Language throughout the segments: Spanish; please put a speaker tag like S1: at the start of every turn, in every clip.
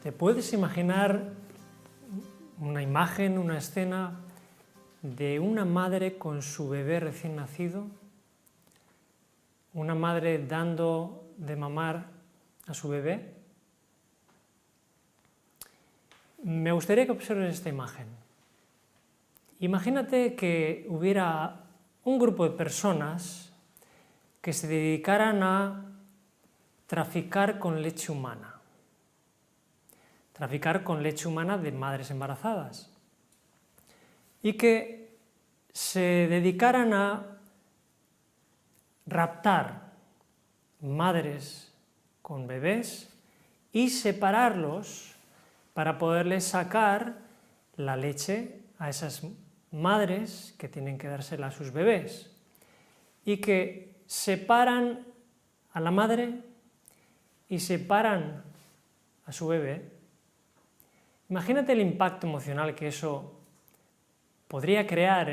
S1: ¿Te puedes imaginar una imagen, una escena de una madre con su bebé recién nacido? Una madre dando de mamar a su bebé. Me gustaría que observes esta imagen. Imagínate que hubiera un grupo de personas que se dedicaran a traficar con leche humana. Traficar con leche humana de madres embarazadas. Y que se dedicaran a raptar madres con bebés y separarlos para poderles sacar la leche a esas madres que tienen que dársela a sus bebés, y que separan a la madre y separan a su bebé. Imagínate el impacto emocional que eso podría crear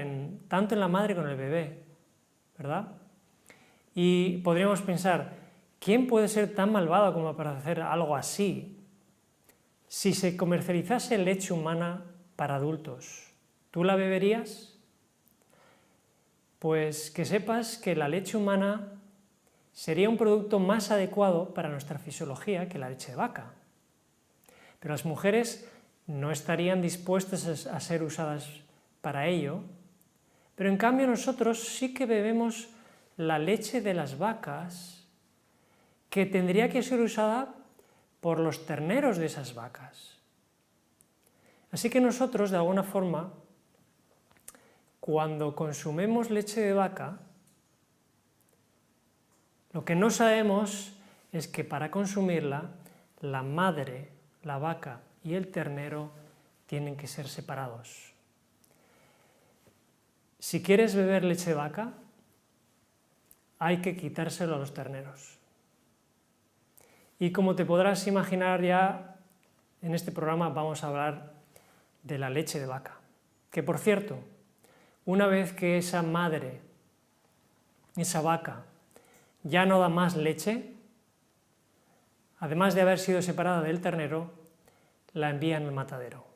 S1: tanto en la madre como en el bebé, ¿verdad? Y podríamos pensar, ¿quién puede ser tan malvado como para hacer algo así? Si se comercializase leche humana para adultos, ¿tú la beberías? Pues que sepas que la leche humana sería un producto más adecuado para nuestra fisiología que la leche de vaca. Pero las mujeres no estarían dispuestas a ser usadas para ello, pero en cambio nosotros sí que bebemos la leche de las vacas, que tendría que ser usada por los terneros de esas vacas. Así que nosotros, de alguna forma, cuando consumimos leche de vaca, lo que no sabemos es que para consumirla, la madre, la vaca y el ternero tienen que ser separados. Si quieres beber leche de vaca, hay que quitárselo a los terneros. Y como te podrás imaginar, ya en este programa vamos a hablar de la leche de vaca. Que por cierto, una vez que esa madre, esa vaca, ya no da más leche, además de haber sido separada del ternero, la envían al matadero.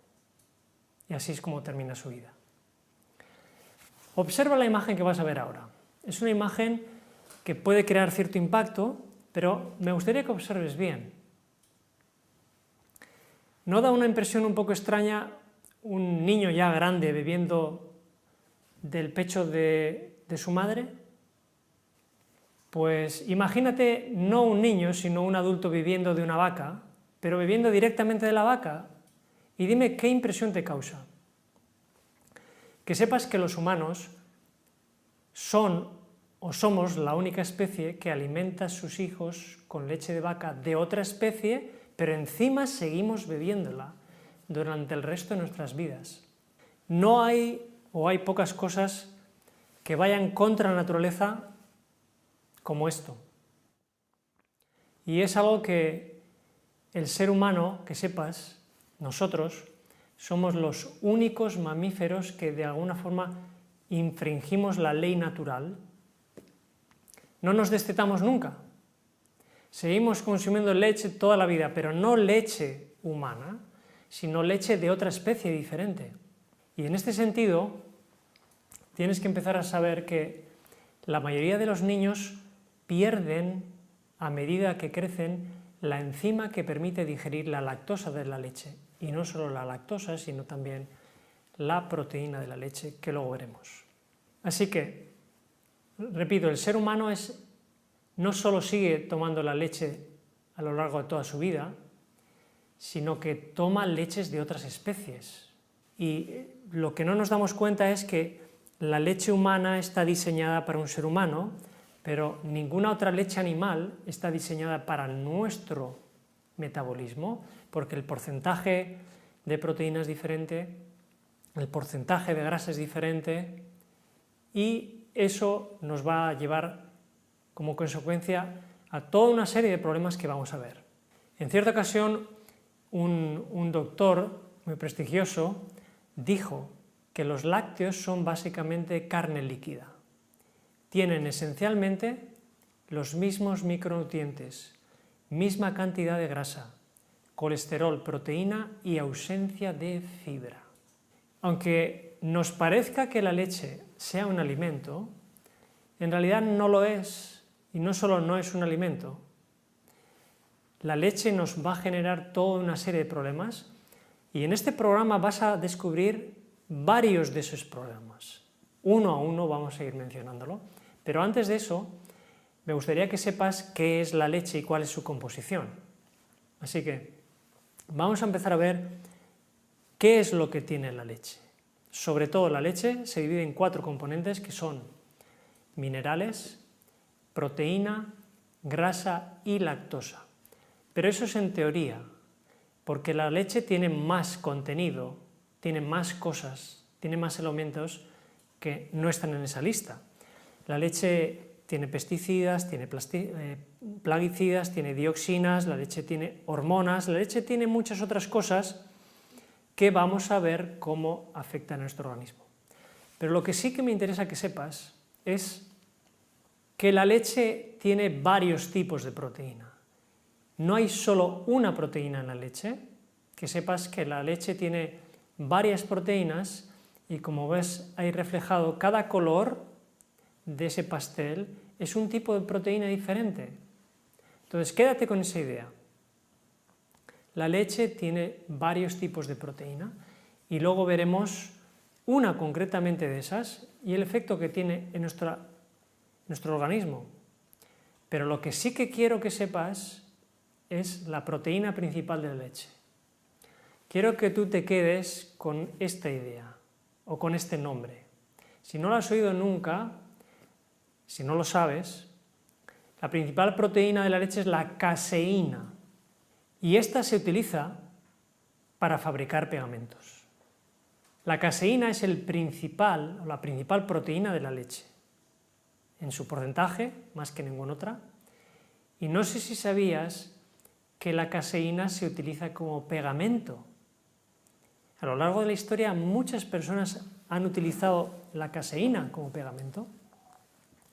S1: Y así es como termina su vida. Observa la imagen que vas a ver ahora. Es una imagen que puede crear cierto impacto, pero me gustaría que observes bien. ¿No da una impresión un poco extraña un niño ya grande bebiendo del pecho de su madre? Pues imagínate no un niño, sino un adulto bebiendo de una vaca, pero bebiendo directamente de la vaca, y dime qué impresión te causa. Que sepas que los humanos son o somos la única especie que alimenta a sus hijos con leche de vaca de otra especie, pero encima seguimos bebiéndola durante el resto de nuestras vidas. No hay, o hay pocas cosas que vayan contra la naturaleza como esto. Y es algo que el ser humano, que sepas, nosotros, somos los únicos mamíferos que de alguna forma infringimos la ley natural. No nos destetamos nunca. Seguimos consumiendo leche toda la vida, pero no leche humana, sino leche de otra especie diferente. Y en este sentido, tienes que empezar a saber que la mayoría de los niños pierden, a medida que crecen, la enzima que permite digerir la lactosa de la leche. Y no solo la lactosa, sino también la proteína de la leche, que luego veremos. Así que, repito, el ser humano no solo sigue tomando la leche a lo largo de toda su vida, sino que toma leches de otras especies. Y lo que no nos damos cuenta es que la leche humana está diseñada para un ser humano, pero ninguna otra leche animal está diseñada para nuestro metabolismo, porque el porcentaje de proteína es diferente, el porcentaje de grasa es diferente, y eso nos va a llevar como consecuencia a toda una serie de problemas que vamos a ver. En cierta ocasión, un doctor muy prestigioso dijo que los lácteos son básicamente carne líquida. Tienen esencialmente los mismos micronutrientes, misma cantidad de grasa, colesterol, proteína y ausencia de fibra. Aunque nos parezca que la leche sea un alimento, en realidad no lo es, y no solo no es un alimento. La leche nos va a generar toda una serie de problemas, y en este programa vas a descubrir varios de esos problemas. Uno a uno vamos a ir mencionándolo, pero antes de eso me gustaría que sepas qué es la leche y cuál es su composición. Así que vamos a empezar a ver qué es lo que tiene la leche. Sobre todo la leche se divide en 4 componentes que son minerales, proteína, grasa y lactosa. Pero eso es en teoría, porque la leche tiene más contenido, tiene más cosas, tiene más elementos que no están en esa lista. La leche tiene pesticidas, tiene plaguicidas, tiene dioxinas, la leche tiene hormonas, la leche tiene muchas otras cosas que vamos a ver cómo afectan a nuestro organismo. Pero lo que sí que me interesa que sepas es que la leche tiene varios tipos de proteína. No hay solo una proteína en la leche, que sepas que la leche tiene varias proteínas y como ves ahí reflejado, cada color de ese pastel es un tipo de proteína diferente. Entonces quédate con esa idea. La leche tiene varios tipos de proteína y luego veremos una concretamente de esas y el efecto que tiene en nuestro organismo. Pero lo que sí que quiero que sepas es la proteína principal de la leche. Quiero que tú te quedes con esta idea o con este nombre. Si no lo has oído nunca, si no lo sabes, la principal proteína de la leche es la caseína y esta se utiliza para fabricar pegamentos. La caseína es la principal proteína de la leche, en su porcentaje, más que ninguna otra, y no sé si sabías que la caseína se utiliza como pegamento. A lo largo de la historia muchas personas han utilizado la caseína como pegamento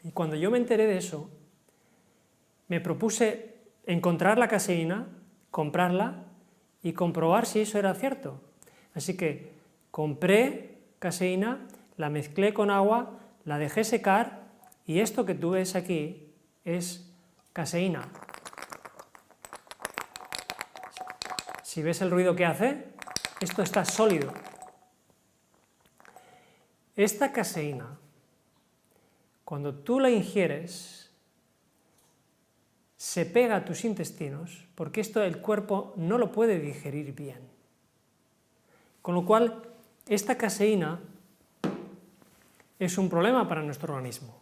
S1: y cuando yo me enteré de eso me propuse encontrar la caseína, comprarla y comprobar si eso era cierto. Así que compré caseína, la mezclé con agua, la dejé secar y esto que tú ves aquí es caseína. Si ves el ruido que hace, esto está sólido. Esta caseína, cuando tú la ingieres, se pega a tus intestinos porque esto el cuerpo no lo puede digerir bien. Con lo cual, esta caseína es un problema para nuestro organismo.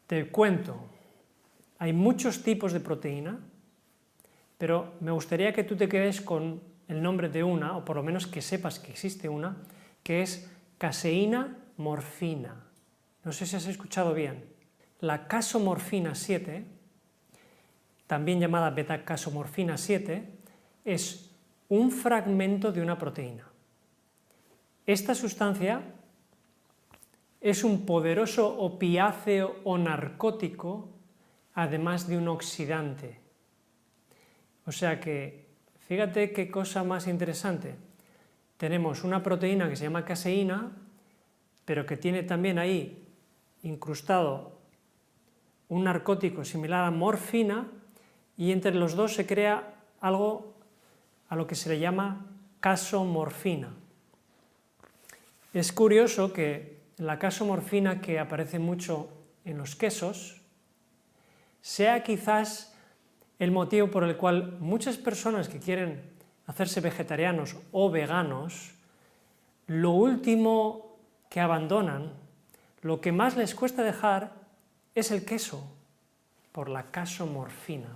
S1: Te cuento, hay muchos tipos de proteína, pero me gustaría que tú te quedes con el nombre de una, o por lo menos que sepas que existe una, que es caseína morfina. No sé si has escuchado bien. La casomorfina 7, también llamada beta-casomorfina 7, es un fragmento de una proteína. Esta sustancia es un poderoso opiáceo o narcótico, además de un oxidante. O sea que, fíjate qué cosa más interesante. Tenemos una proteína que se llama caseína, pero que tiene también ahí incrustado un narcótico similar a morfina, y entre los dos se crea algo a lo que se le llama casomorfina. Es curioso que la casomorfina, que aparece mucho en los quesos, sea quizás el motivo por el cual muchas personas que quieren hacerse vegetarianos o veganos, lo último que abandonan, lo que más les cuesta dejar, es el queso, por la casomorfina,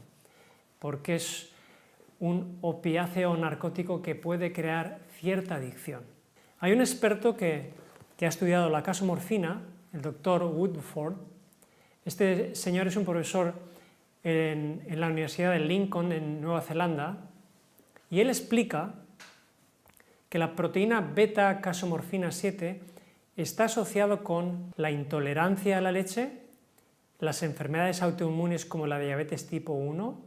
S1: porque es un opiáceo narcótico que puede crear cierta adicción. Hay un experto que ha estudiado la casomorfina, el doctor Woodford. Este señor es un profesor en la Universidad de Lincoln, en Nueva Zelanda, y él explica que la proteína beta-casomorfina 7 está asociado con la intolerancia a la leche, las enfermedades autoinmunes como la diabetes tipo 1,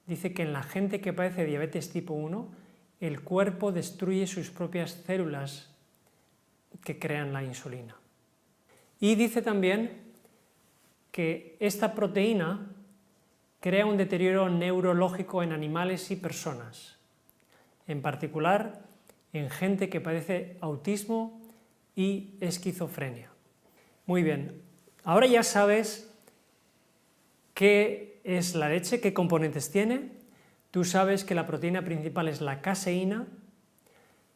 S1: dice que en la gente que padece diabetes tipo 1, el cuerpo destruye sus propias células que crean la insulina. Y dice también que esta proteína crea un deterioro neurológico en animales y personas, en particular en gente que padece autismo y esquizofrenia. Muy bien, ahora ya sabes qué es la leche, qué componentes tiene. Tú sabes que la proteína principal es la caseína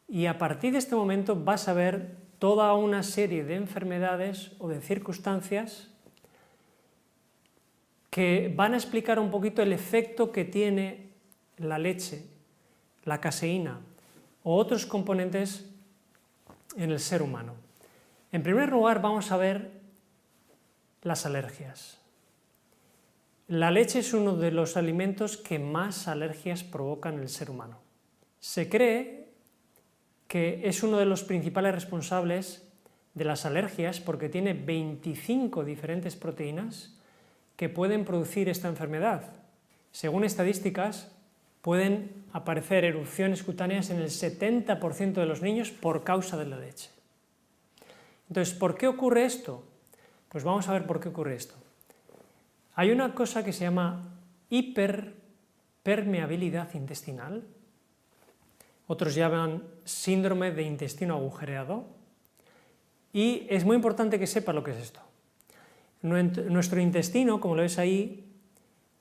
S1: y a partir de este momento vas a ver toda una serie de enfermedades o de circunstancias que van a explicar un poquito el efecto que tiene la leche, la caseína o otros componentes en el ser humano. En primer lugar vamos a ver las alergias. La leche es uno de los alimentos que más alergias provocan en el ser humano. Se cree que es uno de los principales responsables de las alergias porque tiene 25 diferentes proteínas que pueden producir esta enfermedad. Según estadísticas, pueden aparecer erupciones cutáneas en el 70% de los niños por causa de la leche. Entonces, ¿por qué ocurre esto? Pues vamos a ver por qué ocurre esto. Hay una cosa que se llama hiperpermeabilidad intestinal, otros llaman síndrome de intestino agujereado, y es muy importante que sepa lo que es esto. Nuestro intestino, como lo ves ahí,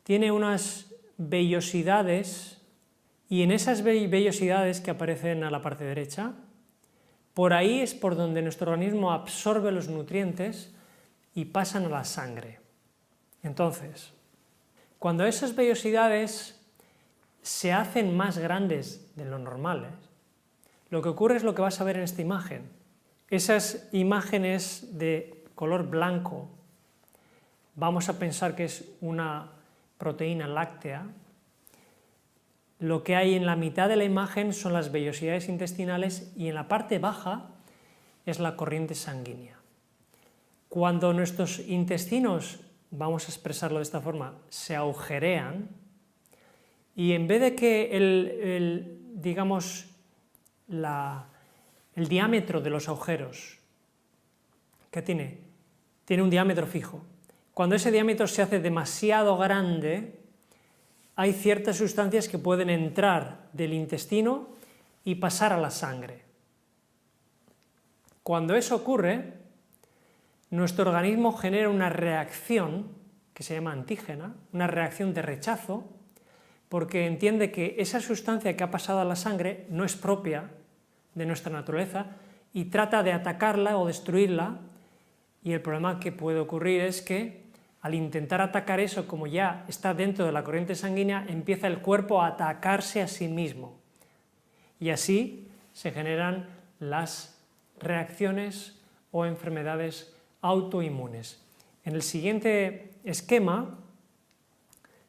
S1: tiene unas vellosidades, y en esas vellosidades que aparecen a la parte derecha, por ahí es por donde nuestro organismo absorbe los nutrientes y pasan a la sangre. Entonces, cuando esas vellosidades se hacen más grandes de lo normal, lo que ocurre es lo que vas a ver en esta imagen. Esas imágenes de color blanco, vamos a pensar que es una proteína láctea. Lo que hay en la mitad de la imagen son las vellosidades intestinales y en la parte baja es la corriente sanguínea. Cuando nuestros intestinos, vamos a expresarlo de esta forma, se agujerean y en vez de que el diámetro de los agujeros, ¿qué tiene? Tiene un diámetro fijo. Cuando ese diámetro se hace demasiado grande, hay ciertas sustancias que pueden entrar del intestino y pasar a la sangre. Cuando eso ocurre, nuestro organismo genera una reacción que se llama antígena, una reacción de rechazo, porque entiende que esa sustancia que ha pasado a la sangre no es propia de nuestra naturaleza y trata de atacarla o destruirla, y el problema que puede ocurrir es que al intentar atacar eso, como ya está dentro de la corriente sanguínea, empieza el cuerpo a atacarse a sí mismo. Y así se generan las reacciones o enfermedades autoinmunes. En el siguiente esquema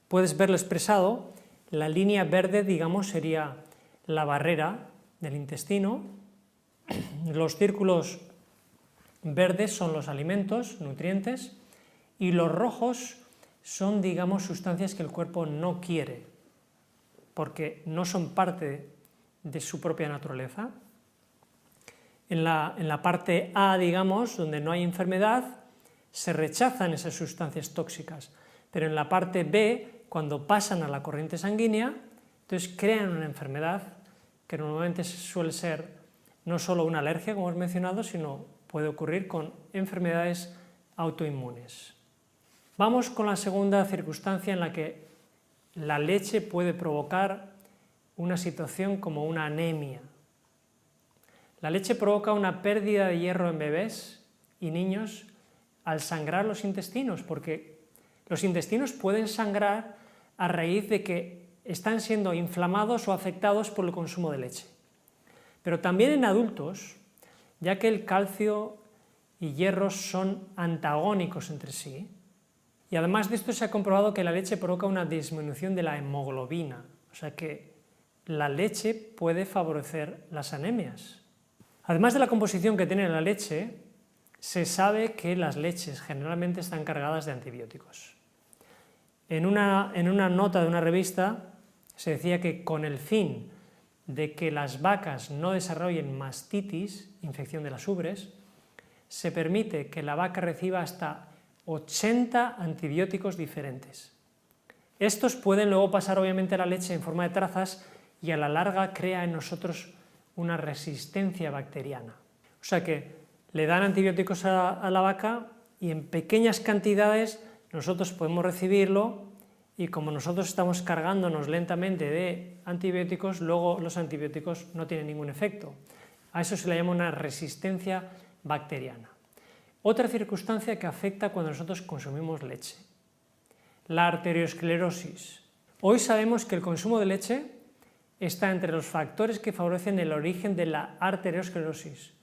S1: puedes verlo expresado. La línea verde, digamos, sería la barrera del intestino. Los círculos verdes son los alimentos, nutrientes, y los rojos son, digamos, sustancias que el cuerpo no quiere, porque no son parte de su propia naturaleza. En la parte A, digamos, donde no hay enfermedad, se rechazan esas sustancias tóxicas, pero en la parte B, cuando pasan a la corriente sanguínea, entonces crean una enfermedad que normalmente suele ser no solo una alergia, como hemos mencionado, sino puede ocurrir con enfermedades autoinmunes. Vamos con la segunda circunstancia en la que la leche puede provocar una situación como una anemia. La leche provoca una pérdida de hierro en bebés y niños al sangrar los intestinos, porque los intestinos pueden sangrar a raíz de que están siendo inflamados o afectados por el consumo de leche. Pero también en adultos, ya que el calcio y hierro son antagónicos entre sí, y además de esto se ha comprobado que la leche provoca una disminución de la hemoglobina, o sea que la leche puede favorecer las anemias. Además de la composición que tiene la leche, se sabe que las leches generalmente están cargadas de antibióticos. En una nota de una revista se decía que con el fin de que las vacas no desarrollen mastitis, infección de las ubres, se permite que la vaca reciba hasta 80 antibióticos diferentes. Estos pueden luego pasar obviamente a la leche en forma de trazas y a la larga crea en nosotros una resistencia bacteriana. O sea que le dan antibióticos a la vaca y en pequeñas cantidades nosotros podemos recibirlo, y como nosotros estamos cargándonos lentamente de antibióticos, luego los antibióticos no tienen ningún efecto. A eso se le llama una resistencia bacteriana. Otra circunstancia que afecta cuando nosotros consumimos leche: la arteriosclerosis. Hoy sabemos que el consumo de leche está entre los factores que favorecen el origen de la arteriosclerosis,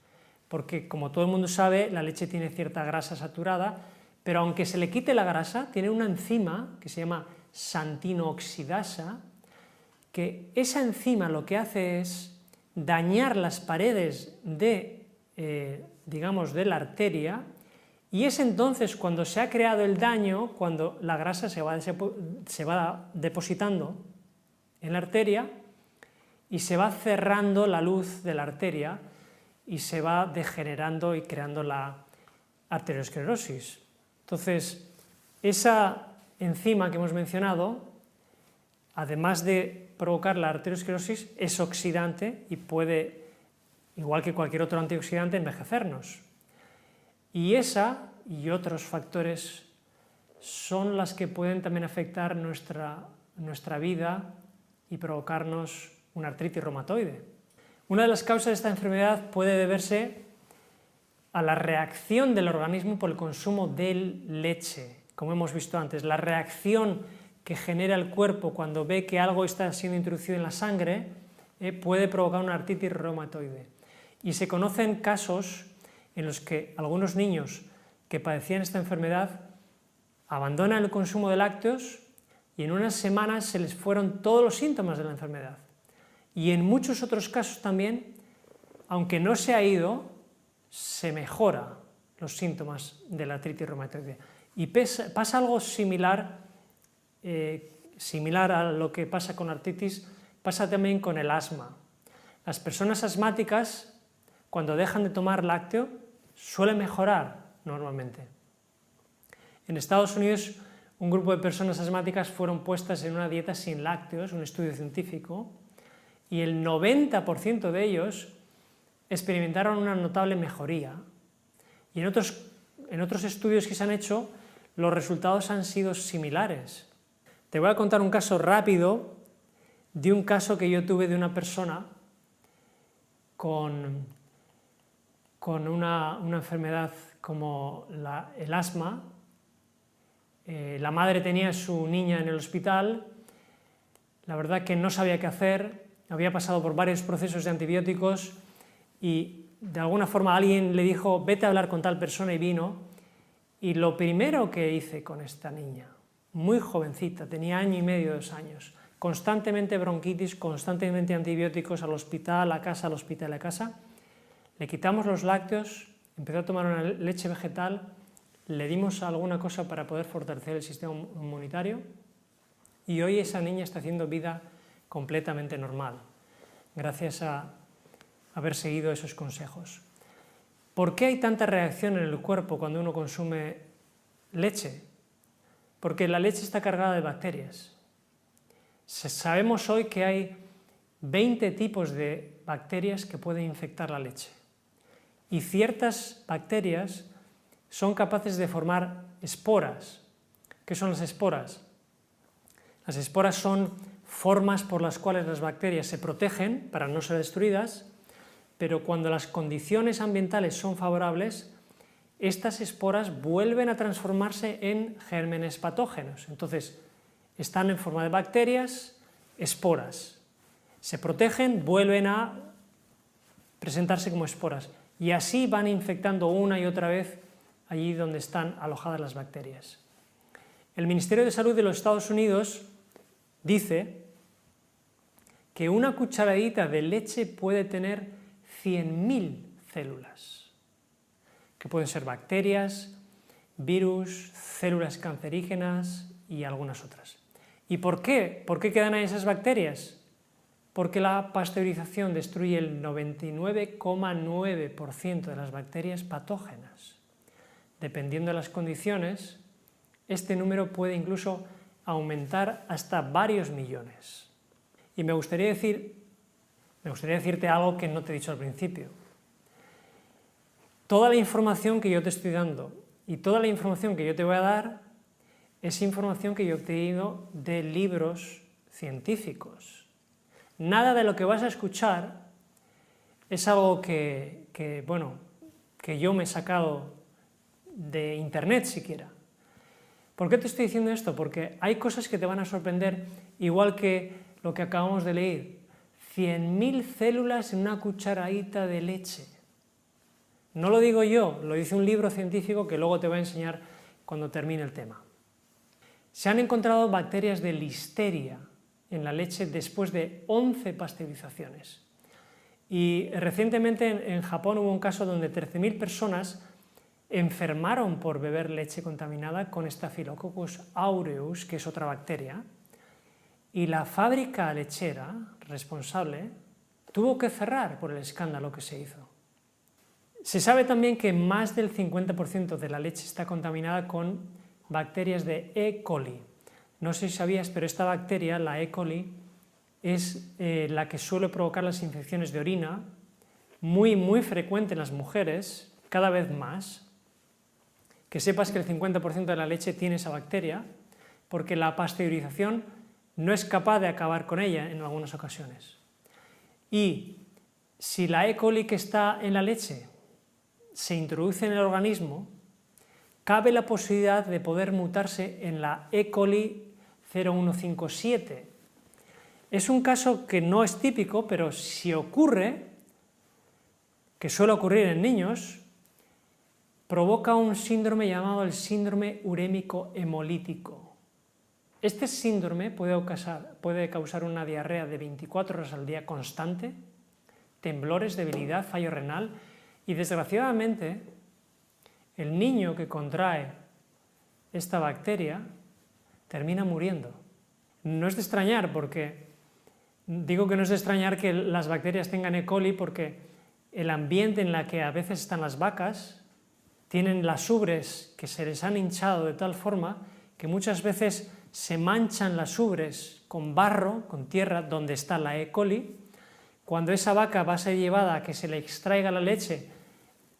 S1: porque como todo el mundo sabe, la leche tiene cierta grasa saturada, pero aunque se le quite la grasa, tiene una enzima que se llama xantinooxidasa, que esa enzima lo que hace es dañar las paredes de la arteria, y es entonces cuando se ha creado el daño, cuando la grasa se va depositando en la arteria y se va cerrando la luz de la arteria y se va degenerando y creando la arteriosclerosis. Entonces, esa enzima que hemos mencionado, además de provocar la arteriosclerosis, es oxidante y puede, igual que cualquier otro antioxidante, envejecernos. Y esa y otros factores son las que pueden también afectar nuestra vida y provocarnos una artritis reumatoide. Una de las causas de esta enfermedad puede deberse a la reacción del organismo por el consumo de leche, como hemos visto antes. La reacción que genera el cuerpo cuando ve que algo está siendo introducido en la sangre puede provocar una artritis reumatoide. Y se conocen casos en los que algunos niños que padecían esta enfermedad abandonan el consumo de lácteos y en unas semanas se les fueron todos los síntomas de la enfermedad. Y en muchos otros casos también, aunque no se ha ido, se mejora los síntomas de la artritis reumatoide. Y pasa algo similar a lo que pasa con la artritis, pasa también con el asma. Las personas asmáticas, cuando dejan de tomar lácteo, suelen mejorar normalmente. En Estados Unidos, un grupo de personas asmáticas fueron puestas en una dieta sin lácteos, un estudio científico, y el 90% de ellos experimentaron una notable mejoría. Y en otros estudios que se han hecho, los resultados han sido similares. Te voy a contar un caso rápido de un caso que yo tuve de una persona con una enfermedad como el asma. La madre tenía a su niña en el hospital, la verdad que no sabía qué hacer, había pasado por varios procesos de antibióticos y de alguna forma alguien le dijo: vete a hablar con tal persona, y vino. Y lo primero que hice con esta niña, muy jovencita, tenía 1 año y medio, 2 años, constantemente bronquitis, constantemente antibióticos, al hospital, a casa, al hospital, a casa, le quitamos los lácteos, empezó a tomar una leche vegetal, le dimos alguna cosa para poder fortalecer el sistema inmunitario y hoy esa niña está haciendo vida completamente normal, gracias a haber seguido esos consejos. ¿Por qué hay tanta reacción en el cuerpo cuando uno consume leche? Porque la leche está cargada de bacterias. Sabemos hoy que hay 20 tipos de bacterias que pueden infectar la leche. Y ciertas bacterias son capaces de formar esporas. ¿Qué son las esporas? Las esporas son formas por las cuales las bacterias se protegen para no ser destruidas, pero cuando las condiciones ambientales son favorables, estas esporas vuelven a transformarse en gérmenes patógenos. Entonces, están en forma de bacterias, esporas. Se protegen, vuelven a presentarse como esporas. Y así van infectando una y otra vez allí donde están alojadas las bacterias. El Ministerio de Salud de los Estados Unidos dice que una cucharadita de leche puede tener 100.000 células, que pueden ser bacterias, virus, células cancerígenas y algunas otras. ¿Y por qué? ¿Por qué quedan ahí esas bacterias? Porque la pasteurización destruye el 99,9% de las bacterias patógenas. Dependiendo de las condiciones, este número puede incluso aumentar hasta varios millones. Y me gustaría decirte algo que no te he dicho al principio. Toda la información que yo te estoy dando y toda la información que yo te voy a dar es información que yo he obtenido de libros científicos. Nada de lo que vas a escuchar es algo que yo me he sacado de internet siquiera. ¿Por qué te estoy diciendo esto? Porque hay cosas que te van a sorprender, igual que lo que acabamos de leer. 100.000 células en una cucharadita de leche. No lo digo yo, lo dice un libro científico que luego te voy a enseñar cuando termine el tema. Se han encontrado bacterias de Listeria en la leche después de 11 pasteurizaciones. Y recientemente en Japón hubo un caso donde 13.000 personas enfermaron por beber leche contaminada con Staphylococcus aureus, que es otra bacteria, y la fábrica lechera responsable tuvo que cerrar por el escándalo que se hizo. Se sabe también que más del 50% de la leche está contaminada con bacterias de E. coli. No sé si sabías, pero esta bacteria, la E. coli, es la que suele provocar las infecciones de orina, muy frecuente en las mujeres, cada vez más. Que sepas que el 50% de la leche tiene esa bacteria, porque la pasteurización no es capaz de acabar con ella en algunas ocasiones. Y si la E. coli que está en la leche se introduce en el organismo, cabe la posibilidad de poder mutarse en la E. coli 0157. Es un caso que no es típico, pero si ocurre, que suele ocurrir en niños, provoca un síndrome llamado el síndrome urémico hemolítico. Este síndrome puede causar una diarrea de 24 horas al día constante, temblores, debilidad, fallo renal y, desgraciadamente, el niño que contrae esta bacteria termina muriendo. No es de extrañar, porque digo que no es de extrañar que las bacterias tengan E. coli porque el ambiente en el que a veces están las vacas tienen las ubres que se les han hinchado de tal forma que muchas veces se manchan las ubres con barro, con tierra, donde está la E. coli. Cuando esa vaca va a ser llevada a que se le extraiga la leche,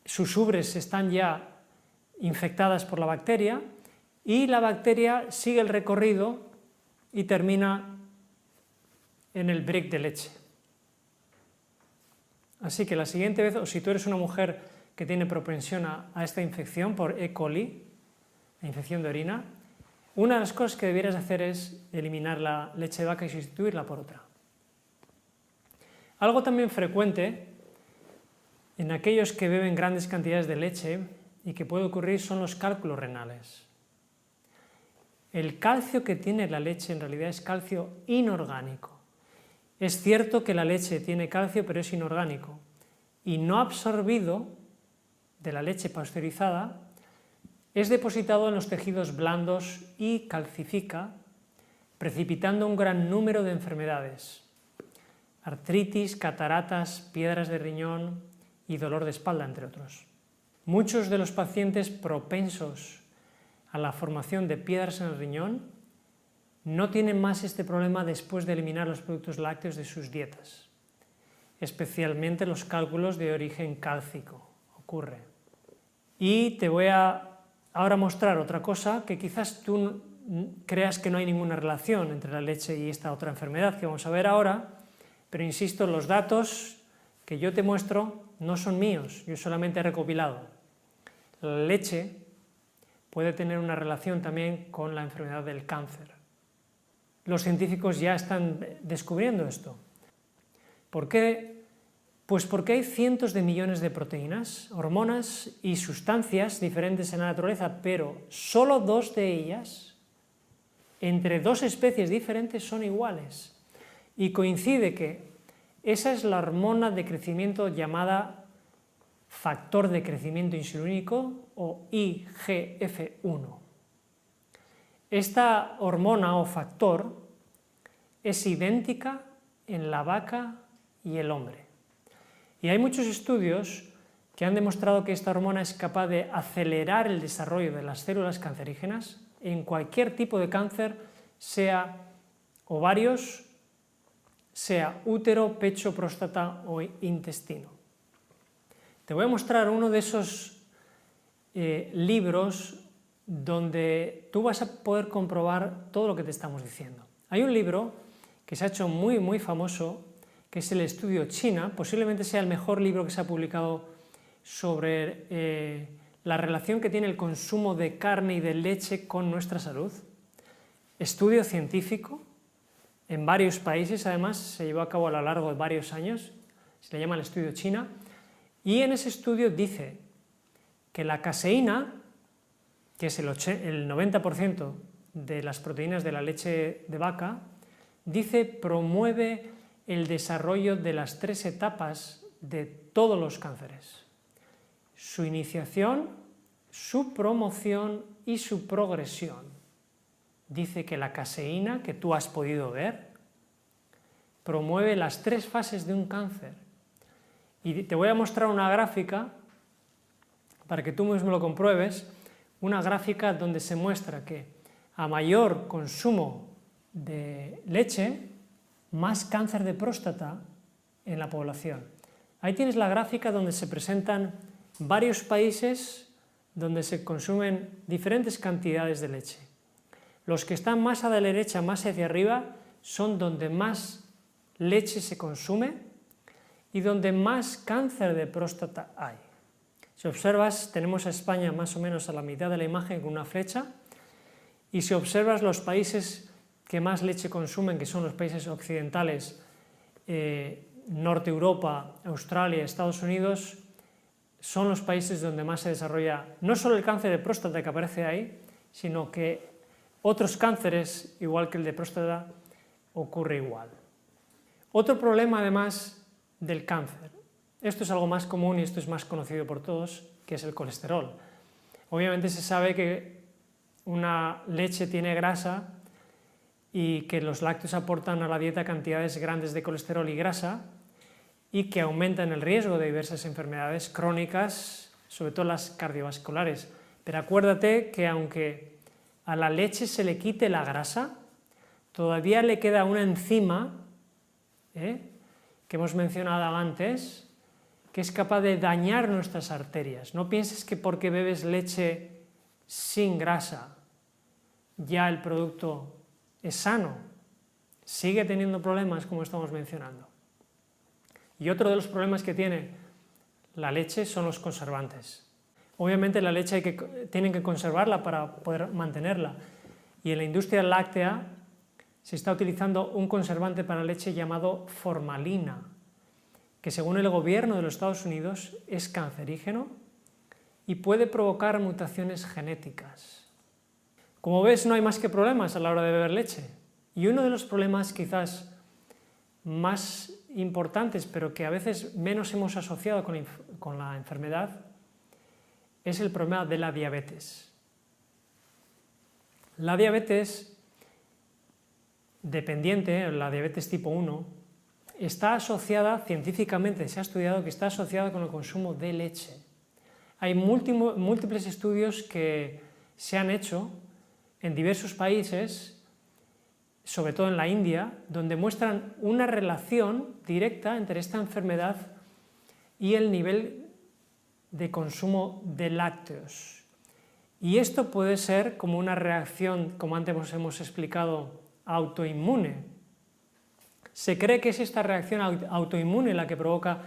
S1: sus ubres están ya infectadas por la bacteria y la bacteria sigue el recorrido y termina en el brick de leche. Así que la siguiente vez, o si tú eres una mujer que tiene propensión a esta infección por E. coli, la infección de orina, una de las cosas que debieras hacer es eliminar la leche de vaca y sustituirla por otra. Algo también frecuente en aquellos que beben grandes cantidades de leche y que puede ocurrir son los cálculos renales. El calcio que tiene la leche en realidad es calcio inorgánico. Es cierto que la leche tiene calcio, pero es inorgánico y no absorbido de la leche pasteurizada es depositado en los tejidos blandos y calcifica, precipitando un gran número de enfermedades: artritis, cataratas, piedras de riñón y dolor de espalda, entre otros. Muchos de los pacientes propensos a la formación de piedras en el riñón no tienen más este problema después de eliminar los productos lácteos de sus dietas, especialmente los cálculos de origen cálcico. Ocurre. Y te voy a ahora mostrar otra cosa que quizás tú creas que no hay ninguna relación entre la leche y esta otra enfermedad que vamos a ver ahora, pero insisto, los datos que yo te muestro no son míos, yo solamente he recopilado. La leche puede tener una relación también con la enfermedad del cáncer. Los científicos ya están descubriendo esto. ¿Por qué? Pues porque hay cientos de millones de proteínas, hormonas y sustancias diferentes en la naturaleza, pero solo 2 de ellas, entre 2 especies diferentes, son iguales. Y coincide que esa es la hormona de crecimiento llamada factor de crecimiento insulínico o IGF-1. Esta hormona o factor es idéntica en la vaca y el hombre. Y hay muchos estudios que han demostrado que esta hormona es capaz de acelerar el desarrollo de las células cancerígenas en cualquier tipo de cáncer, sea ovarios, sea útero, pecho, próstata o intestino. Te voy a mostrar uno de esos libros donde tú vas a poder comprobar todo lo que te estamos diciendo. Hay un libro que se ha hecho muy famoso, que es el Estudio China, posiblemente sea el mejor libro que se ha publicado sobre la relación que tiene el consumo de carne y de leche con nuestra salud. Estudio científico, en varios países, además, se llevó a cabo a lo largo de varios años, se le llama el Estudio China, y en ese estudio dice que la caseína, que es el 90% de las proteínas de la leche de vaca, dice promueve el desarrollo de las 3 etapas de todos los cánceres: su iniciación, su promoción y su progresión. Dice que la caseína, que tú has podido ver, promueve las 3 fases de un cáncer. Y te voy a mostrar una gráfica, para que tú mismo lo compruebes, una gráfica donde se muestra que a mayor consumo de leche, más cáncer de próstata en la población. Ahí tienes la gráfica donde se presentan varios países donde se consumen diferentes cantidades de leche. Los que están más a la derecha, más hacia arriba, son donde más leche se consume y donde más cáncer de próstata hay. Si observas, tenemos a España más o menos a la mitad de la imagen con una flecha, y si observas los países que más leche consumen, que son los países occidentales, Norte Europa, Australia, Estados Unidos, son los países donde más se desarrolla no solo el cáncer de próstata que aparece ahí, sino que otros cánceres, igual que el de próstata, ocurre igual. Otro problema, además del cáncer, esto es algo más común y esto es más conocido por todos, que es el colesterol. Obviamente se sabe que una leche tiene grasa y que los lácteos aportan a la dieta cantidades grandes de colesterol y grasa y que aumentan el riesgo de diversas enfermedades crónicas, sobre todo las cardiovasculares. Pero acuérdate que aunque a la leche se le quite la grasa, todavía le queda una enzima, que hemos mencionado antes, que es capaz de dañar nuestras arterias. No pienses que porque bebes leche sin grasa ya el producto es sano. Sigue teniendo problemas, como estamos mencionando. Y otro de los problemas que tiene la leche son los conservantes. Obviamente la leche tienen que conservarla para poder mantenerla. Y en la industria láctea se está utilizando un conservante para leche llamado formalina, que según el gobierno de los Estados Unidos es cancerígeno y puede provocar mutaciones genéticas. Como ves, no hay más que problemas a la hora de beber leche. Y uno de los problemas quizás más importantes, pero que a veces menos hemos asociado con la enfermedad, es el problema de la diabetes. La diabetes dependiente, la diabetes tipo 1, está asociada, científicamente se ha estudiado que está asociada con el consumo de leche. Hay múltiples estudios que se han hecho en diversos países, sobre todo en la India, donde muestran una relación directa entre esta enfermedad y el nivel de consumo de lácteos. Y esto puede ser como una reacción, como antes hemos explicado, autoinmune. Se cree que es esta reacción autoinmune la que provoca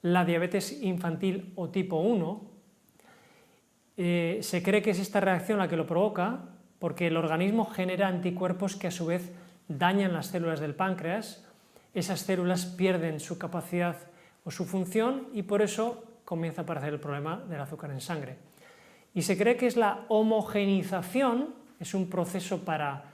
S1: la diabetes infantil o tipo 1. Se cree que es esta reacción la que lo provoca porque el organismo genera anticuerpos que a su vez dañan las células del páncreas. Esas células pierden su capacidad o su función y por eso comienza a aparecer el problema del azúcar en sangre. Y se cree que es la homogenización, es un proceso para,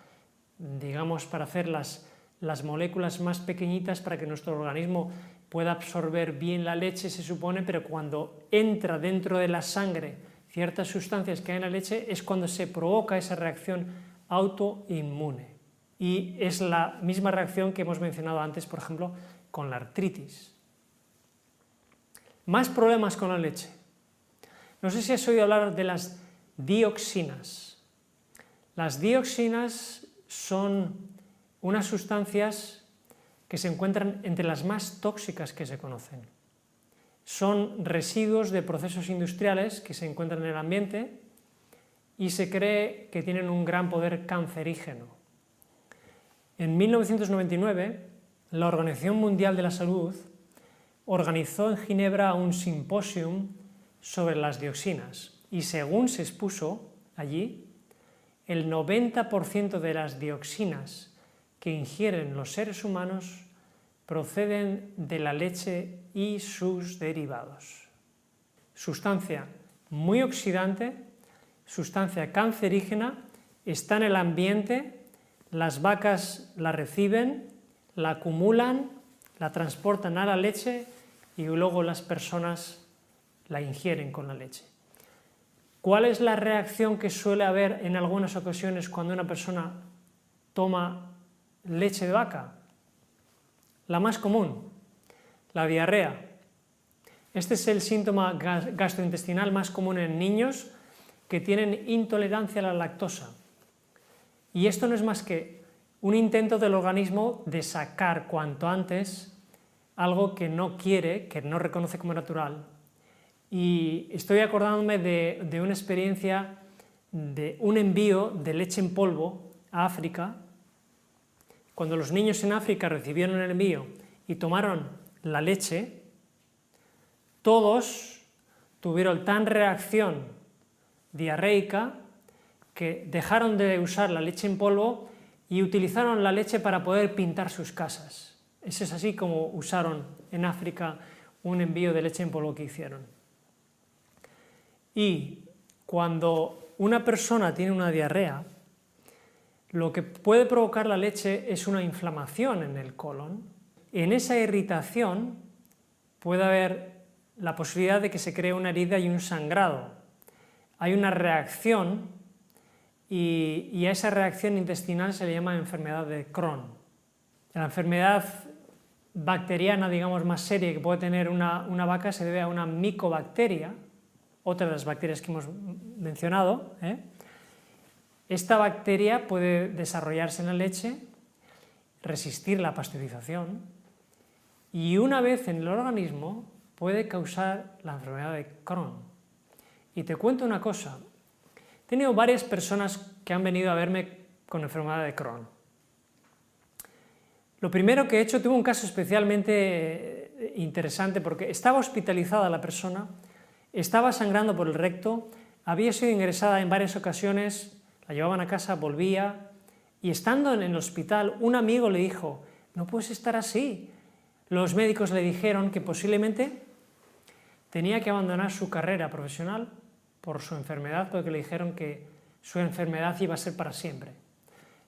S1: digamos, para hacer las moléculas más pequeñitas para que nuestro organismo pueda absorber bien la leche, se supone, pero cuando entra dentro de la sangre ciertas sustancias que hay en la leche es cuando se provoca esa reacción autoinmune. Y es la misma reacción que hemos mencionado antes, por ejemplo, con la artritis. Más problemas con la leche. No sé si has oído hablar de las dioxinas. Las dioxinas son unas sustancias que se encuentran entre las más tóxicas que se conocen. Son residuos de procesos industriales que se encuentran en el ambiente y se cree que tienen un gran poder cancerígeno. En 1999, la Organización Mundial de la Salud organizó en Ginebra un simposium sobre las dioxinas y según se expuso allí, el 90% de las dioxinas que ingieren los seres humanos proceden de la leche y sus derivados. Sustancia muy oxidante, sustancia cancerígena, está en el ambiente, las vacas la reciben, la acumulan, la transportan a la leche y luego las personas la ingieren con la leche. ¿Cuál es la reacción que suele haber en algunas ocasiones cuando una persona toma leche de vaca? La más común, la diarrea. Este es el síntoma gastrointestinal más común en niños que tienen intolerancia a la lactosa. Y esto no es más que un intento del organismo de sacar cuanto antes algo que no quiere, que no reconoce como natural. Y estoy acordándome de una experiencia de un envío de leche en polvo a África. Cuando los niños en África recibieron el envío y tomaron la leche, todos tuvieron tan reacción diarreica que dejaron de usar la leche en polvo y utilizaron la leche para poder pintar sus casas. Eso es así como usaron en África un envío de leche en polvo que hicieron. Y cuando una persona tiene una diarrea, lo que puede provocar la leche es una inflamación en el colon. En esa irritación puede haber la posibilidad de que se cree una herida y un sangrado. Hay una reacción y a esa reacción intestinal se le llama enfermedad de Crohn. La enfermedad bacteriana, digamos, más seria que puede tener una vaca se debe a una micobacteria, otra de las bacterias que hemos mencionado. Esta bacteria puede desarrollarse en la leche, resistir la pasteurización y una vez en el organismo puede causar la enfermedad de Crohn. Y te cuento una cosa, he tenido varias personas que han venido a verme con enfermedad de Crohn. Lo primero que he hecho, tuve un caso especialmente interesante porque estaba hospitalizada la persona, estaba sangrando por el recto, había sido ingresada en varias ocasiones, la llevaban a casa, volvía, y estando en el hospital, un amigo le dijo, no puedes estar así. Los médicos le dijeron que posiblemente tenía que abandonar su carrera profesional por su enfermedad, porque le dijeron que su enfermedad iba a ser para siempre.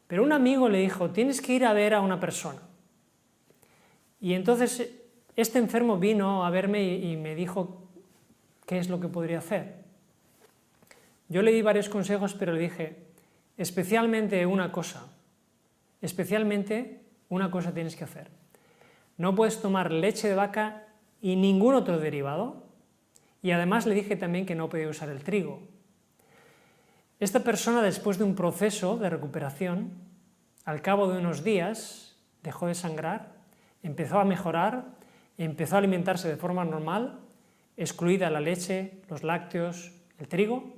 S1: Pero un amigo le dijo, tienes que ir a ver a una persona. Y entonces este enfermo vino a verme y me dijo qué es lo que podría hacer. Yo le di varios consejos, pero le dije, especialmente una cosa tienes que hacer. No puedes tomar leche de vaca y ningún otro derivado, y además le dije también que no podía usar el trigo. Esta persona, después de un proceso de recuperación, al cabo de unos días, dejó de sangrar, empezó a mejorar, empezó a alimentarse de forma normal, excluida la leche, los lácteos, el trigo,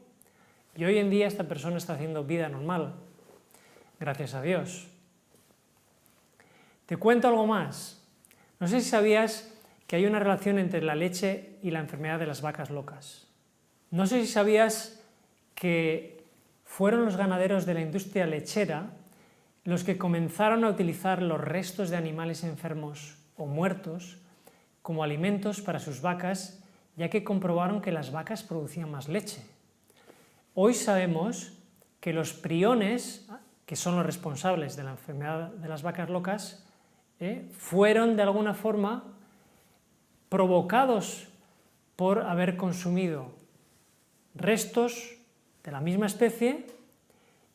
S1: y hoy en día esta persona está haciendo vida normal, gracias a Dios. Te cuento algo más. No sé si sabías que hay una relación entre la leche y la enfermedad de las vacas locas. No sé si sabías que fueron los ganaderos de la industria lechera los que comenzaron a utilizar los restos de animales enfermos o muertos como alimentos para sus vacas, ya que comprobaron que las vacas producían más leche. Hoy sabemos que los priones, que son los responsables de la enfermedad de las vacas locas, fueron de alguna forma provocados por haber consumido restos de la misma especie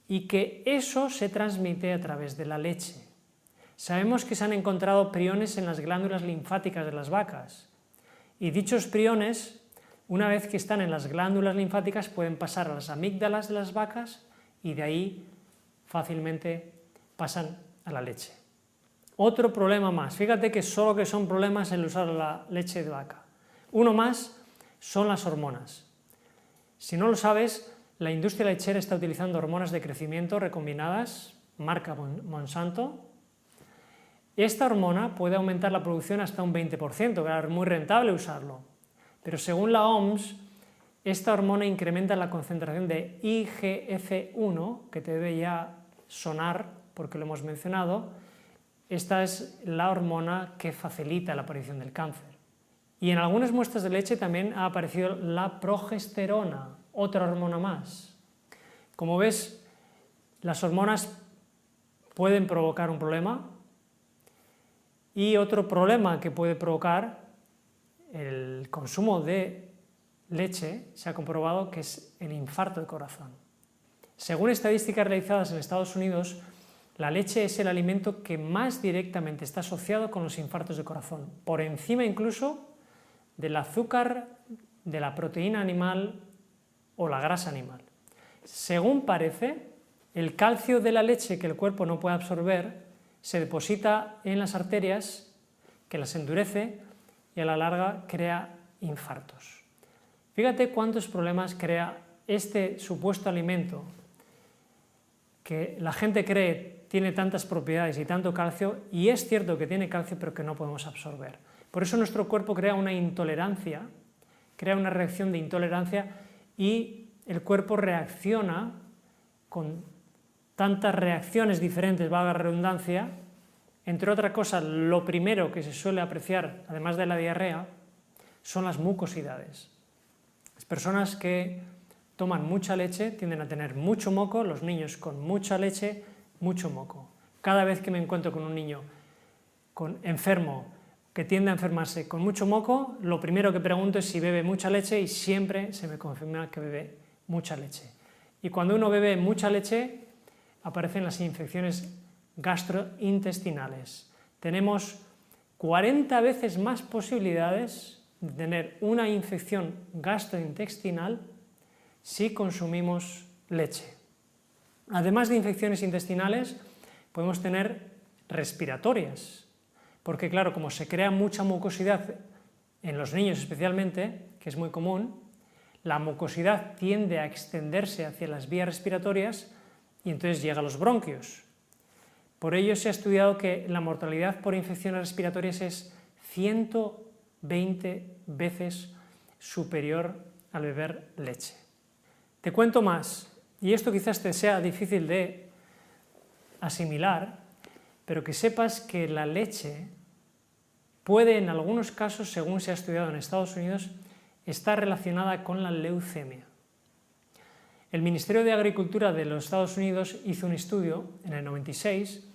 S1: y que eso se transmite a través de la leche. Sabemos que se han encontrado priones en las glándulas linfáticas de las vacas, y dichos priones, una vez que están en las glándulas linfáticas, pueden pasar a las amígdalas de las vacas y de ahí fácilmente pasan a la leche. Otro problema más, fíjate que solo que son problemas el usar la leche de vaca. Uno más son las hormonas. Si no lo sabes, la industria lechera está utilizando hormonas de crecimiento recombinadas, marca Monsanto. Esta hormona puede aumentar la producción hasta un 20%, claro, es muy rentable usarlo. Pero según la OMS, esta hormona incrementa la concentración de IGF-1, que te debe ya sonar porque lo hemos mencionado. Esta es la hormona que facilita la aparición del cáncer. Y en algunas muestras de leche también ha aparecido la progesterona, otra hormona más. Como ves, las hormonas pueden provocar un problema, y otro problema que puede provocar el consumo de leche se ha comprobado que es el infarto de corazón. Según estadísticas realizadas en Estados Unidos, la leche es el alimento que más directamente está asociado con los infartos de corazón, por encima incluso del azúcar, de la proteína animal o la grasa animal. Según parece, el calcio de la leche que el cuerpo no puede absorber se deposita en las arterias, que las endurece y a la larga crea infartos. Fíjate cuántos problemas crea este supuesto alimento que la gente cree tiene tantas propiedades y tanto calcio, y es cierto que tiene calcio pero que no podemos absorber. Por eso nuestro cuerpo crea una intolerancia, crea una reacción de intolerancia, y el cuerpo reacciona con tantas reacciones diferentes, valga la redundancia. Entre otras cosas, lo primero que se suele apreciar, además de la diarrea, son las mucosidades. Las personas que toman mucha leche tienden a tener mucho moco, los niños con mucha leche, mucho moco. Cada vez que me encuentro con un niño enfermo que tiende a enfermarse con mucho moco, lo primero que pregunto es si bebe mucha leche, y siempre se me confirma que bebe mucha leche. Y cuando uno bebe mucha leche, aparecen las infecciones gastrointestinales. Tenemos 40 veces más posibilidades de tener una infección gastrointestinal si consumimos leche. Además de infecciones intestinales, podemos tener respiratorias, porque claro, como se crea mucha mucosidad en los niños especialmente, que es muy común, la mucosidad tiende a extenderse hacia las vías respiratorias y entonces llega a los bronquios. Por ello se ha estudiado que la mortalidad por infecciones respiratorias es 120 veces superior al beber leche. Te cuento más, y esto quizás te sea difícil de asimilar, pero que sepas que la leche puede, en algunos casos, según se ha estudiado en Estados Unidos, estar relacionada con la leucemia. El Ministerio de Agricultura de los Estados Unidos hizo un estudio en el 96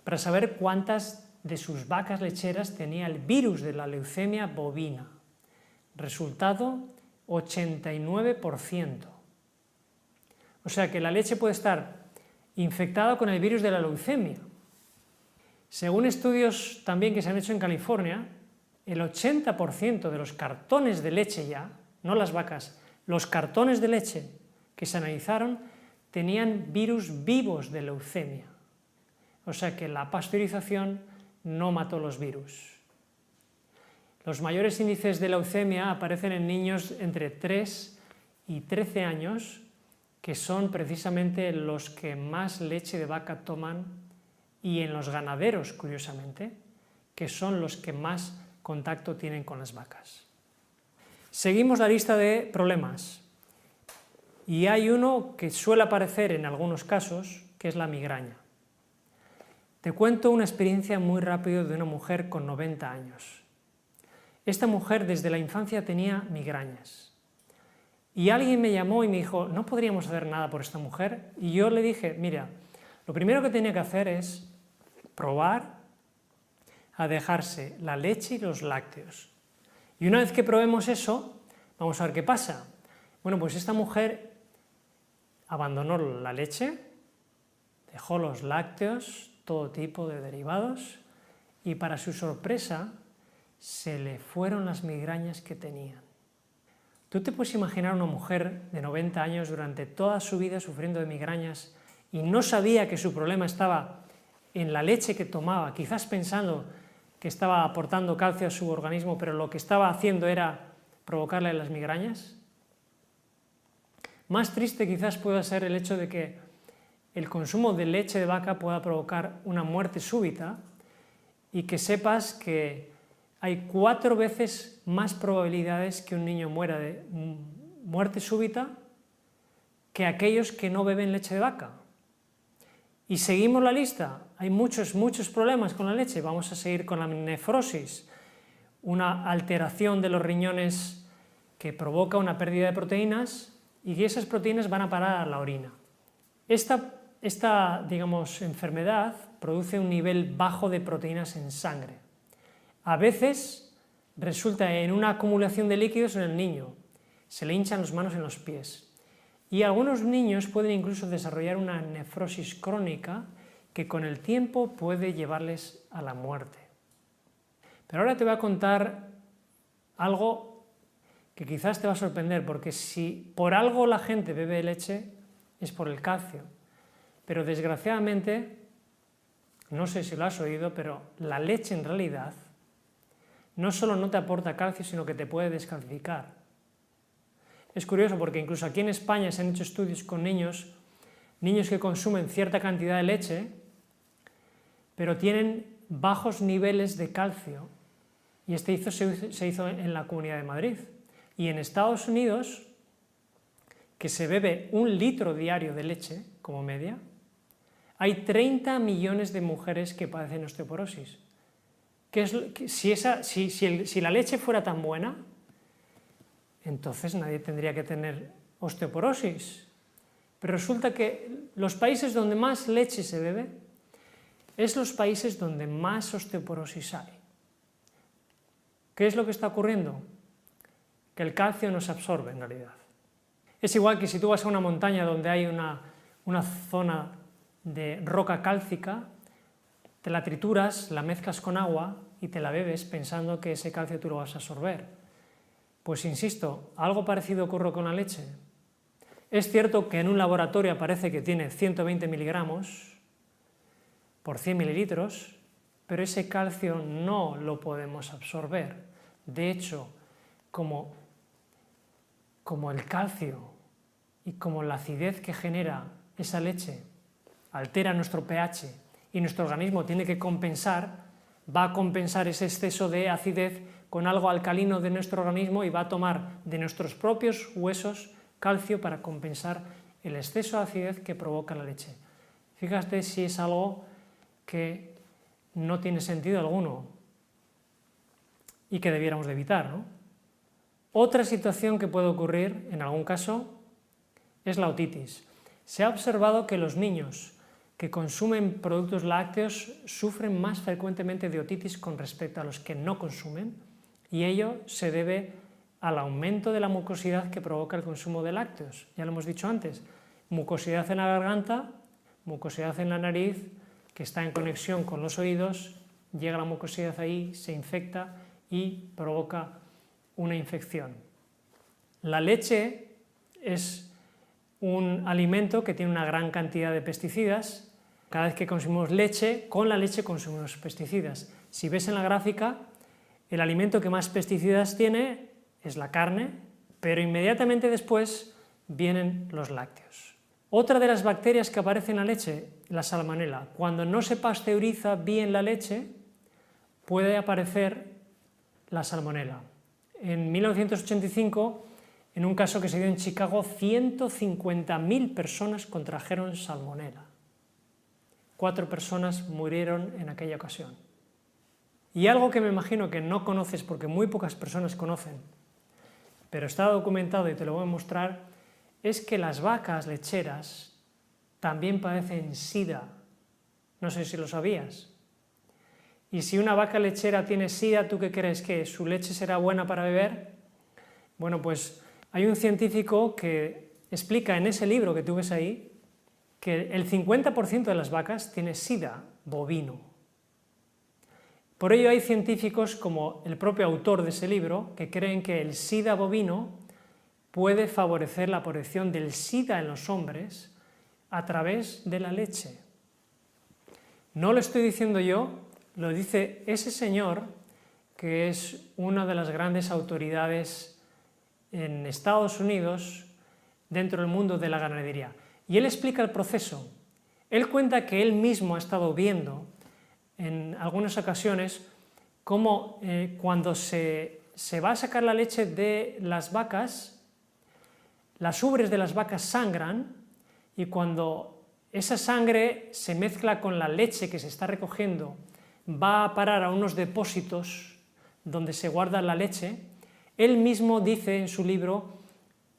S1: para saber cuántas de sus vacas lecheras tenía el virus de la leucemia bovina. Resultado, 89%. O sea que la leche puede estar infectada con el virus de la leucemia. Según estudios también que se han hecho en California, el 80% de los cartones de leche ya, no las vacas, los cartones de leche que se analizaron tenían virus vivos de leucemia. O sea que la pasteurización no mató los virus. Los mayores índices de leucemia aparecen en niños entre 3 y 13 años, que son precisamente los que más leche de vaca toman, y en los ganaderos, curiosamente, que son los que más contacto tienen con las vacas. Seguimos la lista de problemas, y hay uno que suele aparecer en algunos casos, que es la migraña. Te cuento una experiencia muy rápida de una mujer con 90 años. Esta mujer desde la infancia tenía migrañas. Y alguien me llamó y me dijo, ¿no podríamos hacer nada por esta mujer? Y yo le dije, mira, lo primero que tenía que hacer es probar a dejarse la leche y los lácteos. Y una vez que probemos eso, vamos a ver qué pasa. Bueno, pues esta mujer abandonó la leche, Dejó los lácteos, todo tipo de derivados, y para su sorpresa se le fueron las migrañas que tenían. ¿Tú te puedes imaginar una mujer de 90 años durante toda su vida sufriendo de migrañas y no sabía que su problema estaba en la leche que tomaba, quizás pensando que estaba aportando calcio a su organismo, pero lo que estaba haciendo era provocarle las migrañas? Más triste quizás pueda ser el hecho de que el consumo de leche de vaca pueda provocar una muerte súbita y que sepas que hay 4 veces más probabilidades que un niño muera de muerte súbita que aquellos que no beben leche de vaca. Y seguimos la lista, hay muchos problemas con la leche. Vamos a seguir con la nefrosis, una alteración de los riñones que provoca una pérdida de proteínas y que esas proteínas van a parar a la orina. Esta digamos, enfermedad produce un nivel bajo de proteínas en sangre. A veces resulta en una acumulación de líquidos en el niño, se le hinchan las manos en los pies. Y algunos niños pueden incluso desarrollar una nefrosis crónica que con el tiempo puede llevarles a la muerte. Pero ahora te voy a contar algo que quizás te va a sorprender, porque si por algo la gente bebe leche es por el calcio. Pero desgraciadamente, no sé si lo has oído, pero la leche en realidad no solo no te aporta calcio, sino que te puede descalcificar. Es curioso porque incluso aquí en España se han hecho estudios con niños que consumen cierta cantidad de leche, pero tienen bajos niveles de calcio. Y se hizo en la Comunidad de Madrid. Y en Estados Unidos, que se bebe 1 litro diario de leche, como media, hay 30 millones de mujeres que padecen osteoporosis. Si la leche fuera tan buena, entonces nadie tendría que tener osteoporosis. Pero resulta que los países donde más leche se bebe es los países donde más osteoporosis hay. ¿Qué es lo que está ocurriendo? Que el calcio no se absorbe en realidad. Es igual que si tú vas a una montaña donde hay una zona de roca cálcica, te la trituras, la mezclas con agua y te la bebes pensando que ese calcio tú lo vas a absorber. Pues insisto, algo parecido ocurre con la leche. Es cierto que en un laboratorio aparece que tiene 120 miligramos por 100 mililitros, pero ese calcio no lo podemos absorber. De hecho, como el calcio y como la acidez que genera esa leche altera nuestro pH y nuestro organismo tiene que compensar, va a compensar ese exceso de acidez con algo alcalino de nuestro organismo y va a tomar de nuestros propios huesos calcio para compensar el exceso de acidez que provoca la leche. Fíjate si es algo que no tiene sentido alguno y que debiéramos de evitar, ¿no? Otra situación que puede ocurrir en algún caso es la otitis. Se ha observado que los niños que consumen productos lácteos sufren más frecuentemente de otitis con respecto a los que no consumen, y ello se debe al aumento de la mucosidad que provoca el consumo de lácteos. Ya lo hemos dicho antes, mucosidad en la garganta, mucosidad en la nariz, que está en conexión con los oídos, llega la mucosidad ahí, se infecta y provoca una infección. La leche es un alimento que tiene una gran cantidad de pesticidas. Cada vez que consumimos leche, con la leche consumimos pesticidas. Si ves en la gráfica, el alimento que más pesticidas tiene es la carne, pero inmediatamente después vienen los lácteos. Otra de las bacterias que aparece en la leche, la salmonela. Cuando no se pasteuriza bien la leche, puede aparecer la salmonela. En 1985, en un caso que se dio en Chicago, 150.000 personas contrajeron salmonela. 4 personas murieron en aquella ocasión. Y algo que me imagino que no conoces porque muy pocas personas conocen, pero está documentado y te lo voy a mostrar, es que las vacas lecheras también padecen SIDA. No sé si lo sabías. Y si una vaca lechera tiene SIDA, ¿tú qué crees? ¿Que su leche será buena para beber? Bueno, pues hay un científico que explica en ese libro que tú ves ahí que el 50% de las vacas tiene sida bovino. Por ello hay científicos como el propio autor de ese libro que creen que el sida bovino puede favorecer la aparición del sida en los hombres a través de la leche. No lo estoy diciendo yo, lo dice ese señor que es una de las grandes autoridades en Estados Unidos dentro del mundo de la ganadería. Y él explica el proceso. Él cuenta que él mismo ha estado viendo en algunas ocasiones cómo cuando se va a sacar la leche de las vacas, las ubres de las vacas sangran, y cuando esa sangre se mezcla con la leche que se está recogiendo, va a parar a unos depósitos donde se guarda la leche, él mismo dice en su libro,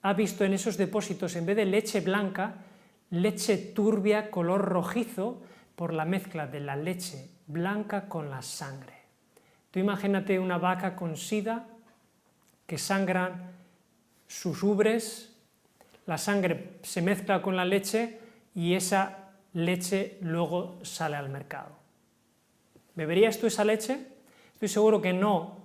S1: ha visto en esos depósitos, en vez de leche blanca, leche turbia, color rojizo, por la mezcla de la leche blanca con la sangre. Tú imagínate una vaca con sida, que sangran sus ubres, la sangre se mezcla con la leche y esa leche luego sale al mercado. ¿Beberías tú esa leche? Estoy seguro que no,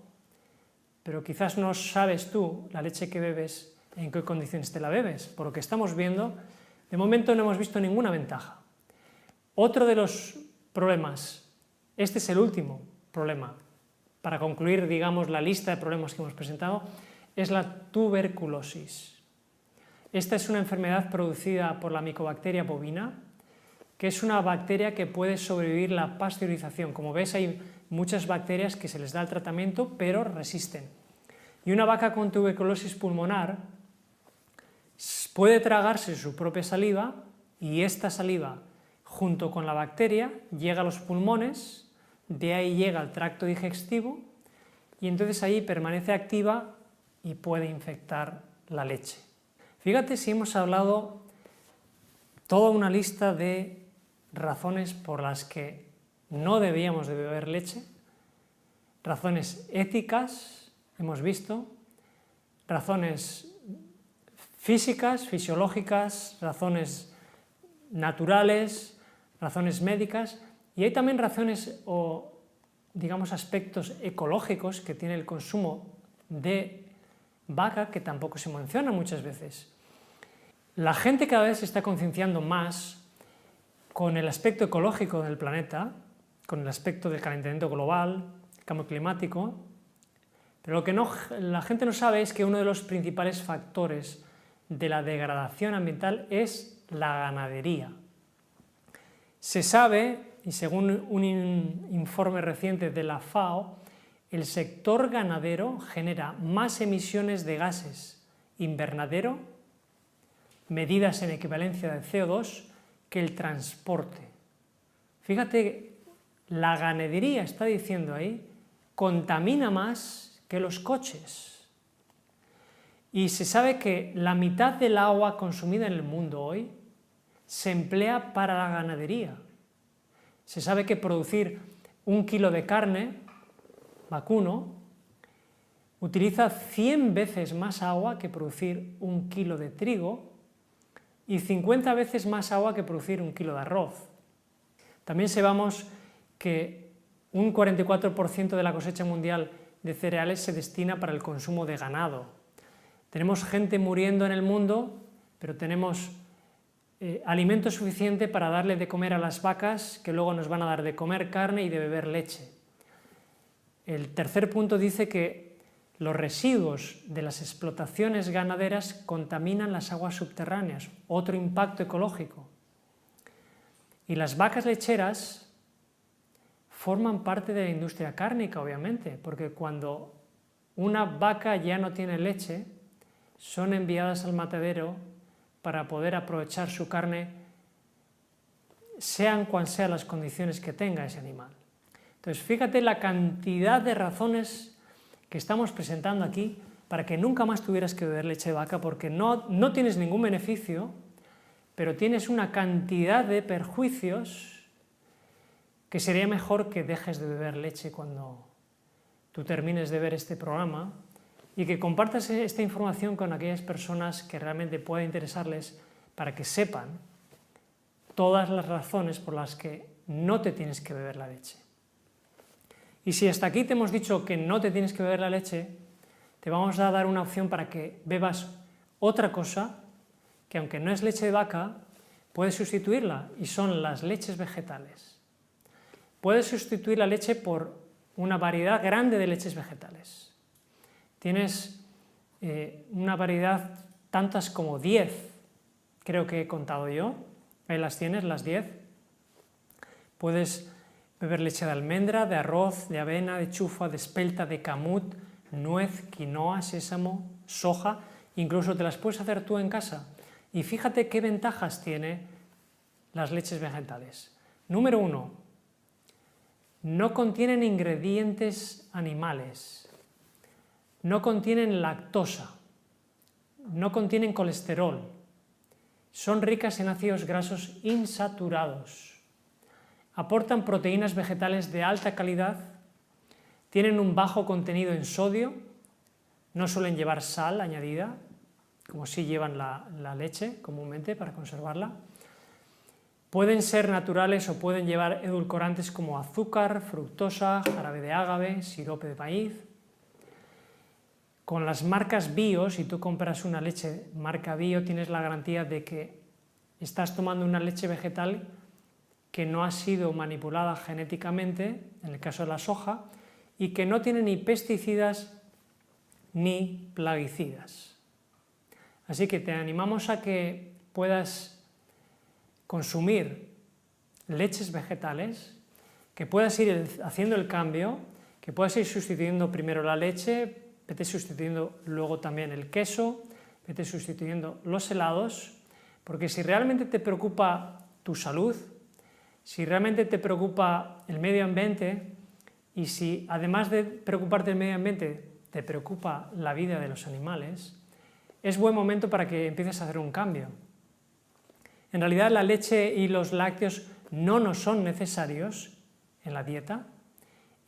S1: pero quizás no sabes tú la leche que bebes, en qué condiciones te la bebes. Por lo que estamos viendo, de momento no hemos visto ninguna ventaja. Otro de los problemas, este es el último problema, para concluir, digamos, la lista de problemas que hemos presentado, es la tuberculosis. Esta es una enfermedad producida por la micobacteria bovina, que es una bacteria que puede sobrevivir la pasteurización. Como ves, hay muchas bacterias que se les da el tratamiento, pero resisten. Y una vaca con tuberculosis pulmonar puede tragarse su propia saliva, y esta saliva, junto con la bacteria, llega a los pulmones, de ahí llega al tracto digestivo, y entonces ahí permanece activa y puede infectar la leche. Fíjate si hemos hablado toda una lista de razones por las que no debíamos de beber leche, razones éticas, hemos visto, razones físicas, fisiológicas, razones naturales, razones médicas, y hay también razones o, digamos, aspectos ecológicos que tiene el consumo de vaca que tampoco se menciona muchas veces. La gente cada vez se está concienciando más con el aspecto ecológico del planeta, con el aspecto del calentamiento global, cambio climático, pero lo que la gente no sabe es que uno de los principales factores de la degradación ambiental es la ganadería. Se sabe, y según un informe reciente de la FAO, el sector ganadero genera más emisiones de gases invernadero, medidas en equivalencia de CO2, que el transporte. Fíjate, la ganadería, está diciendo ahí, contamina más que los coches. Y se sabe que la mitad del agua consumida en el mundo hoy se emplea para la ganadería. Se sabe que producir 1 kilo de carne vacuno utiliza 100 veces más agua que producir 1 kilo de trigo y 50 veces más agua que producir 1 kilo de arroz. También sabemos que un 44% de la cosecha mundial de cereales se destina para el consumo de ganado. Tenemos gente muriendo en el mundo, pero tenemos alimento suficiente para darle de comer a las vacas, que luego nos van a dar de comer carne y de beber leche. El tercer punto dice que los residuos de las explotaciones ganaderas contaminan las aguas subterráneas, otro impacto ecológico. Y las vacas lecheras forman parte de la industria cárnica, obviamente, porque cuando una vaca ya no tiene leche, son enviadas al matadero para poder aprovechar su carne, sean cuales sean las condiciones que tenga ese animal. Entonces, fíjate la cantidad de razones que estamos presentando aquí para que nunca más tuvieras que beber leche de vaca, porque no tienes ningún beneficio, pero tienes una cantidad de perjuicios que sería mejor que dejes de beber leche cuando tú termines de ver este programa, y que compartas esta información con aquellas personas que realmente pueda interesarles para que sepan todas las razones por las que no te tienes que beber la leche. Y si hasta aquí te hemos dicho que no te tienes que beber la leche, te vamos a dar una opción para que bebas otra cosa que, aunque no es leche de vaca, puedes sustituirla, y son las leches vegetales. Puedes sustituir la leche por una variedad grande de leches vegetales. Tienes una variedad, tantas como 10, creo que he contado yo. Ahí las tienes, las 10. Puedes beber leche de almendra, de arroz, de avena, de chufa, de espelta, de camut, nuez, quinoa, sésamo, soja. Incluso te las puedes hacer tú en casa. Y fíjate qué ventajas tiene las leches vegetales. Número 1, no contienen ingredientes animales, no contienen lactosa, no contienen colesterol, son ricas en ácidos grasos insaturados, aportan proteínas vegetales de alta calidad, tienen un bajo contenido en sodio, no suelen llevar sal añadida, como sí llevan la leche comúnmente para conservarla. Pueden ser naturales o pueden llevar edulcorantes como azúcar, fructosa, jarabe de ágave, sirope de maíz. Con las marcas bio, si tú compras una leche marca bio, tienes la garantía de que estás tomando una leche vegetal que no ha sido manipulada genéticamente, en el caso de la soja, y que no tiene ni pesticidas ni plaguicidas. Así que te animamos a que puedas consumir leches vegetales, que puedas ir haciendo el cambio, que puedas ir sustituyendo primero la leche, vete sustituyendo luego también el queso, vete sustituyendo los helados, porque si realmente te preocupa tu salud, si realmente te preocupa el medio ambiente, y si además de preocuparte del medio ambiente te preocupa la vida de los animales, es buen momento para que empieces a hacer un cambio. En realidad la leche y los lácteos no nos son necesarios en la dieta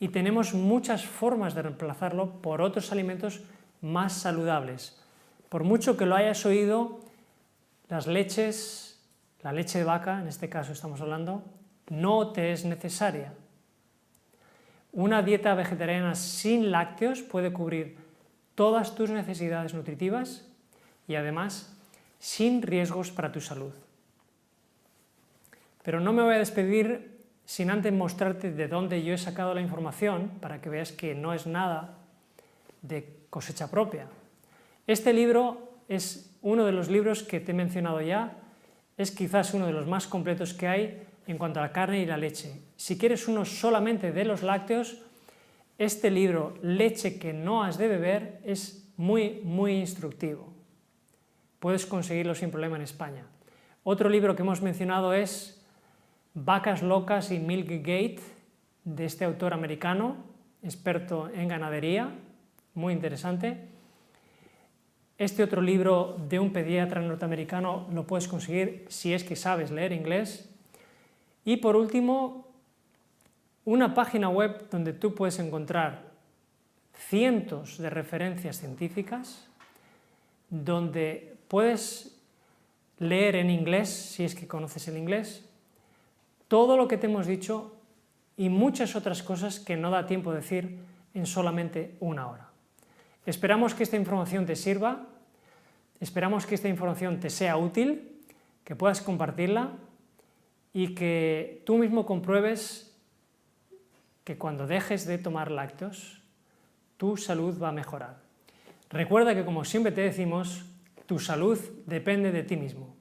S1: y tenemos muchas formas de reemplazarlo por otros alimentos más saludables. Por mucho que lo hayas oído, las leches, la leche de vaca, en este caso estamos hablando, no te es necesaria. Una dieta vegetariana sin lácteos puede cubrir todas tus necesidades nutritivas y además sin riesgos para tu salud. Pero no me voy a despedir sin antes mostrarte de dónde yo he sacado la información para que veas que no es nada de cosecha propia. Este libro es uno de los libros que te he mencionado ya, es quizás uno de los más completos que hay en cuanto a la carne y la leche. Si quieres uno solamente de los lácteos, este libro, Leche que no has de beber, es muy instructivo. Puedes conseguirlo sin problema en España. Otro libro que hemos mencionado es Vacas locas y Milkgate, de este autor americano, experto en ganadería, muy interesante. Este otro libro de un pediatra norteamericano lo puedes conseguir si es que sabes leer inglés. Y por último, una página web donde tú puedes encontrar cientos de referencias científicas, donde puedes leer en inglés, si es que conoces el inglés, todo lo que te hemos dicho y muchas otras cosas que no da tiempo de decir en solamente una hora. Esperamos que esta información te sirva, esperamos que esta información te sea útil, que puedas compartirla y que tú mismo compruebes que cuando dejes de tomar lácteos, tu salud va a mejorar. Recuerda que, como siempre te decimos, tu salud depende de ti mismo.